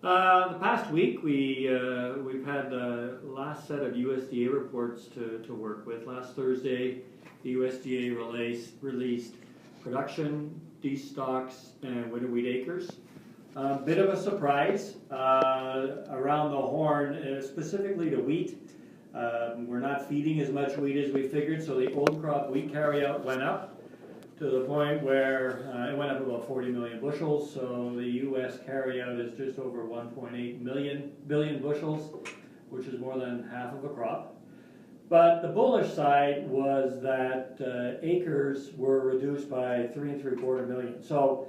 The past week, we've had the last set of USDA reports to work with. Last Thursday, the USDA released production, destocks, and winter wheat acres. Bit of a surprise around the horn, specifically to wheat. We're not feeding as much wheat as we figured, so the old crop wheat carryout went up to the point where it went up about 40 million bushels, so the U.S. carryout is just over 1.8 billion bushels, which is more than half of a crop. But the bullish side was that acres were reduced by 3.75 million. So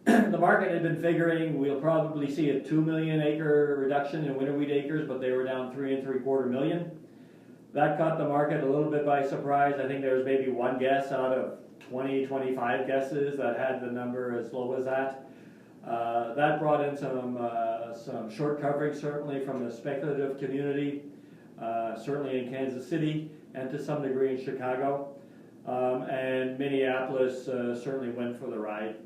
the market had been figuring we'll probably see a 2 million acre reduction in winter wheat acres, but they were down 3.75 million. That caught the market a little bit by surprise. I think there was maybe one guess out of 20, 25 guesses that had the number as low as that. That brought in some short coverage, certainly from the speculative community, certainly in Kansas City and to some degree in Chicago. And Minneapolis certainly went for the ride.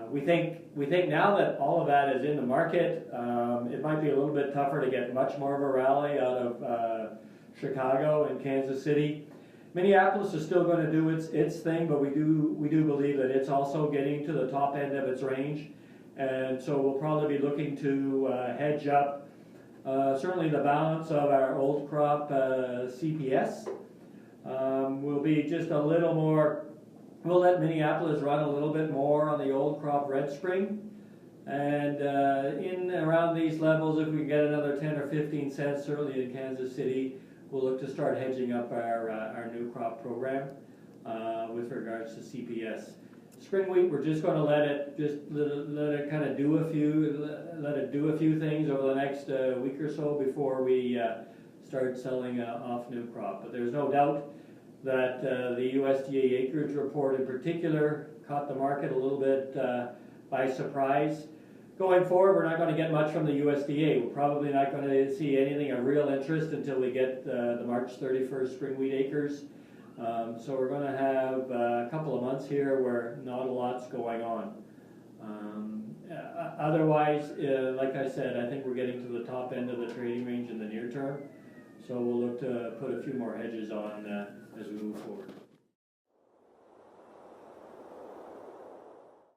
We think now that all of that is in the market, it might be a little bit tougher to get much more of a rally out of Chicago and Kansas City. Minneapolis is still going to do its thing, but we do believe that it's also getting to the top end of its range, and so we'll probably be looking to hedge up certainly the balance of our old crop CPS. We'll be just a little more. We'll let Minneapolis run a little bit more on the old crop red spring, and in around these levels, if we get another 10 or 15 cents, certainly in Kansas City, we'll look to start hedging up our new crop program with regards to CPS. Spring wheat, we're just going to let it kind of do a few things over the next week or so before we start selling off new crop. But there's no doubt that the USDA acreage report in particular caught the market a little bit by surprise. Going forward, we're not going to get much from the USDA. We're probably not going to see anything of real interest until we get the March 31st spring wheat acres. So we're going to have a couple of months here where not a lot's going on. Otherwise, like I said, I think we're getting to the top end of the trading range in the near term. So we'll look to put a few more hedges on as we move forward.